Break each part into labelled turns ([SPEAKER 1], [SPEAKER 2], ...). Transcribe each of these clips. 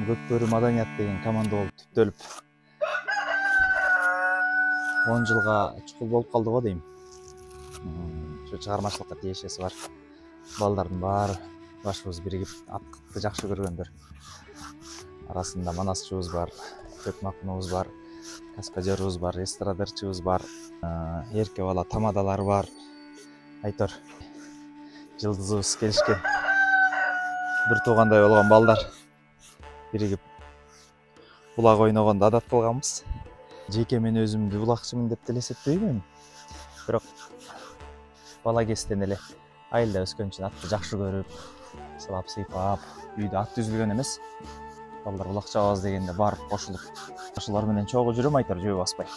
[SPEAKER 1] Көкбөрү Маданият деген команда болуп түптөлүп 10 жылга чукул болуп калды го дейм. Şu чыгармачылыкка тиешеси бар балдардын баары башыбыз биригип аткыкты жакшы көргөндөр. Арасында манасчыбыз бар, көк макунубуз бар, каскадерыбыз бар, эстрадырчыбыз бар, эрке бала тамадалар бар. Айтор жылдызыбыз келишкен. Бир туугандай болгон балдар биригип булак ойногонду адат кылганбыз. Жеке мен өзүмдү булакчымын деп деле эсептебейм. Бирок бала кезден эле айылда өскөн үчүн атты жакшы көрүп, сылап сыйпап, үйдө ат түзүлгөн эмес. Балдар булак чабабыз дегенде барып кошулуп, ошолор менен чогуу жүрөм, айтор жөө баспай.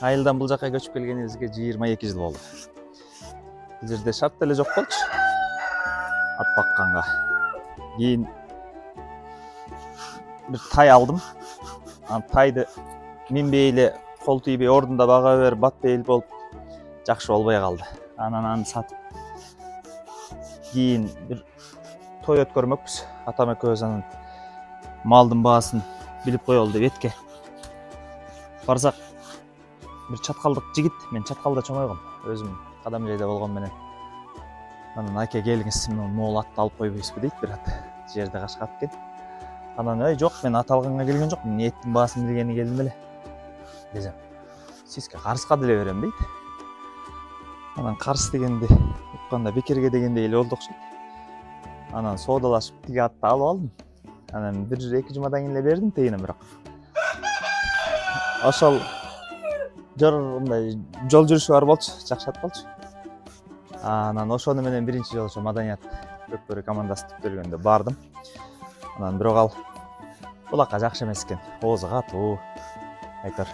[SPEAKER 1] Айылдан бул жакка көчүп келгенибизге 22 жыл болду. Бул жерде шарт деле жок болчу. Ат бакканга. Кийин бир тай алдым. Тайды минбей эле, кол тийбей ордунда бага берип, батпай эле болуп жакшы болбой калды. Анан сатып. Кийин бир той өткөрмөкпүз. Атам экөөбүз анан малдын баасын билип коелу деп этке барсак, бир чаткалдык жигит, мен чаткалда чоңойгом, өзүм кадам жайда болгон менен. Анан аке келиңиз, могул атты алып койбойсузбу дейт, бир ат жерде кашкап экен. Анан жок, мен ат алганга келген жок, мен эттин баасын билгени келдим эле десем, сизге карызга деле берем дейт. Анан карыз дегенди укканда бекерге дегендей эле болду окшойт. Анан соодалашып тиги атты алып алдым. Анан 1-2 жумадан кийин эле бердим тегине, бирок ошол мындай жол жүрүшү бар болчу, жакшы ат болчу. Анан ошону менен биринчи жолу Маданият Көкбөрү командасы түптөлгөндө бардым. Анан бирок ал булакка жакшы эмес экен, оозу катуу. Айтор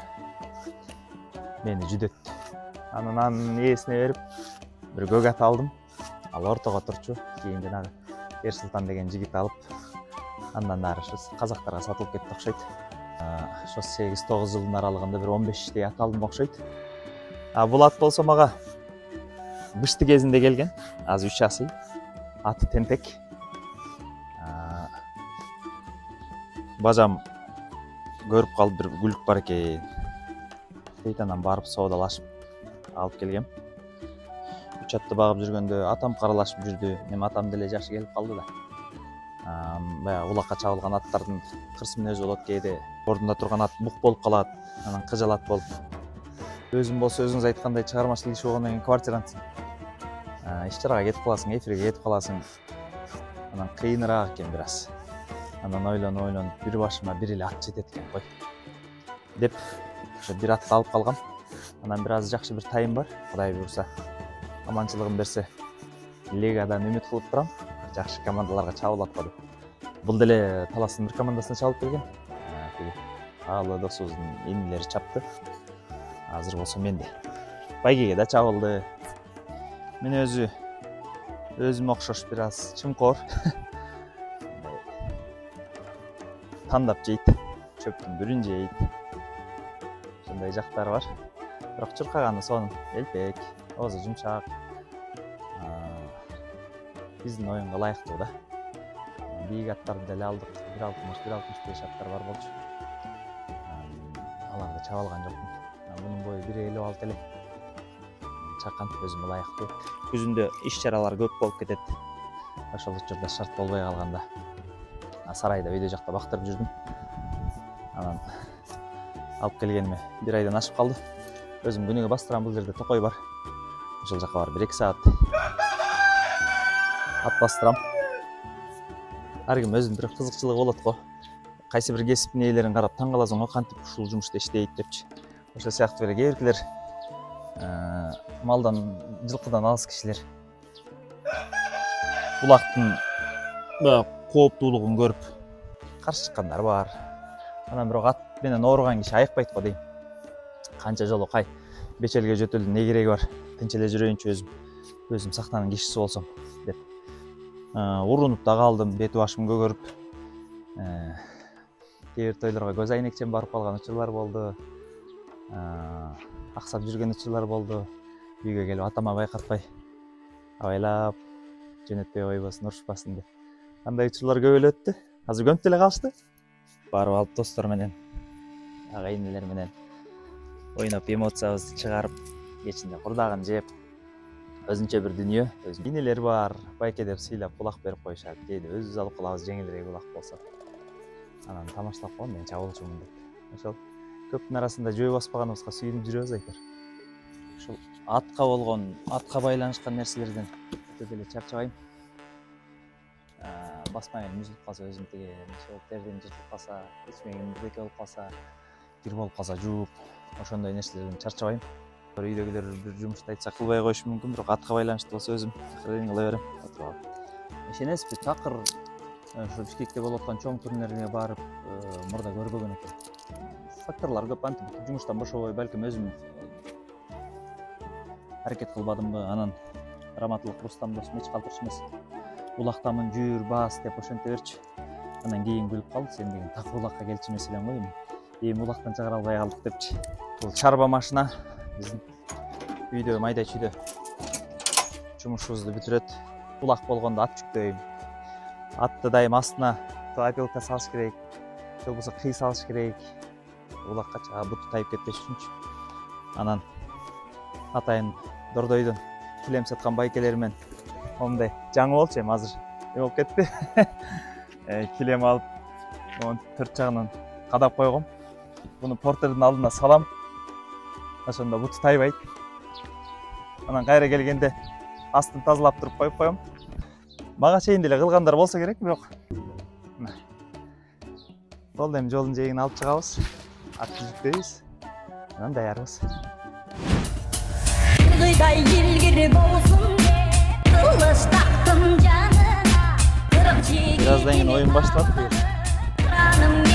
[SPEAKER 1] мени жүдөттү. Анан анын ээсине берип бир көк ат алдым. Ал ортого турчу. Кийин жанагы Ерсултан деген жигит алып, андан ары казактарга сатылып кетти окшойт. Ошо 8-9 жылдын аралыгында бир 15 ат алдым окшойт. Бул ат болсо мага бышты кезинде келген. Азыр 3 асый. Аты тентек. Бажам көрүп калып бир гүлүк бар экен. Тейтанан барып соодалашып алып келгем. 3 атты багып жүргөндө атам каралашып жүрдү. Мен атам деле жашы келип калды да. Баягы улакка чабылган аттардын кырс мүнөзү болот, кээде ордунда турган ат бук болуп калат, анан кыжалат болуп. Өзүм болсо өзүңүз айткандай чыгармачыл киши болгондон кийин квартирантсың. Иш-чарага кетип каласың, эфирге кетип каласың. Анан кыйыныраак экен бир аз. Анан ойлонуп, бир башыма бир эле ат жетет экен кой деп ошо бир атты алып калгам. Анан бир аз жакшы бир тайым бар. Кудай буйруса, аманчылыгын берсе, лигадан үмүт кылып турам. Жакшы командаларга чабылат го деп. Бул деле Таластын бир командасына чабылып келген. Алы досубуздун инилери чапты. Азыр болсо менде. Байгеге да чабылды. Мен өзүм окшош бир аз чымкор. Тандап жейт, чөптүн бүрүн жейт. Ошондой жактары бар. Бирок чуркаганы сонун, элпек, оозу жумшак. Биздин оюнга ылайыктуу да. Бийик аттарды деле алдык. 1.60-1.65 аттар бар болчу. Аларды чаба алган жокмун. Мунун бою 1.56 эле. Чакан өзүмө ылайыктуу. Күзүндө иш-чаралар көп болуп кетет. Ошол учурда шарт болбой калганда сарайда үйдө жакта бактырып жүрдүм. Анан алып келгениме 1 айдан ашып калды. Өзүм күнүгө бастырам, бул жерде токой бар. Ошол жака барып 1-2 саат ат бастырам. Ар ким өзүнүн бир кызыкчылыгы болот го. Кайсы бир кесиптин ээлерин карап таң каласың го, кантип ушул жумушту иштейт депчи. Ошол сыяктуу эле кээ биркилер малдан, жылкыдан алыс кишилер булактын кооптуулугун көрүп каршы чыккандар бар. Анан бирок ат менен ооруган киши айыкпайт го дейм. Канча жолу кай бечелге жөтөлдүн не кереги бар, тынч эле жүрөйүнчү өзүм сахнанын кишиси болсом деп. Урунуп да калдым, бети башым көгөрүп. Кээ бир тойлорго көз айнекчем барып калган учурлар болду. Аксап жүргөн учурлар болду. Үйгө келип атама байкатпай абайлап жөнөтпөй койбосун, урушпасын деп. Андай учурлар көп эле өттү. Азыр көнүп деле калышты. барып алып достор менен, агайынелер менен ойноп эмоциябызды чыгарып, кечинде курдагын жеп, өзүнчө бир дүнүйө. Инелер бар, байке деп сыйлап булак берип коюшат. Кээде өзүбүз алып калабыз, жеңилирээк булак болсо. Анан тамаштап койгон, мен чабуулчумун деп. Ошол көптүн арасында жөө баспаганыбызга сүйүнүп жүрөбүз айтор. Ушул атка байланышкан нерселерден өтө деле чарчабайм. Басмаң мүзүлүп калса өзүм тиген, терден жыртылып калса, ичмегим бирдеке болуп калса, кир болуп калса жууп, ошондой нерселерден чарчабайм. Үйдөгүлөр бир жумушту айтса кылбай коюшу мүмкүн, бирок атка байланыштуу болсо өзүм такыр кыла берем. Ишенесизби, такыр ошо Бишкекте болуп аткан чоң турнирлерге барып, мурда көрбөгөн экен. Факторлор көп, антип жумуштан бошобой, балким өзүм аракет кылбадымбы. Анан Раматылык Рустам досум эч калтырыш эмес. Булактамын, жүр, бас деп ошенте берчи. Анан кийин күлүп калды, сен деген так булакка келчү эмес элең го, эми булактан чыгара албай калдык депчи. Бул чарба машина биздин үйдө майда чүйдө жумушубузду бүтүрөт. Булак болгондо ат жүктөйм. Атты дайым астына опилка салыш керек, же болбосо кый салыш керек. Булакка буту тайып кетпеш үчүнчү. Анан атайын Дордойдон килем саткан байкелермен момундай жаңы болчу, эми азыр болуп кетти. Килем алып, онун төрт жагынан кадап койгом. Буну портердин алдына салам. Ошондо буту тайбайт. Анан кайра келгенде астын тазалап туруп коюп коем. Мага чейин деле кылгандар болсо керек, бирок болду, эми жолдун жээгин алып чыгабыз. Атты жүктөйбүз. Анан даярбыз.
[SPEAKER 2] Kıyday ilgiri bolsun de, kılıç taktım canına.
[SPEAKER 1] Birazdan yine oyun başladı.
[SPEAKER 2] Kanım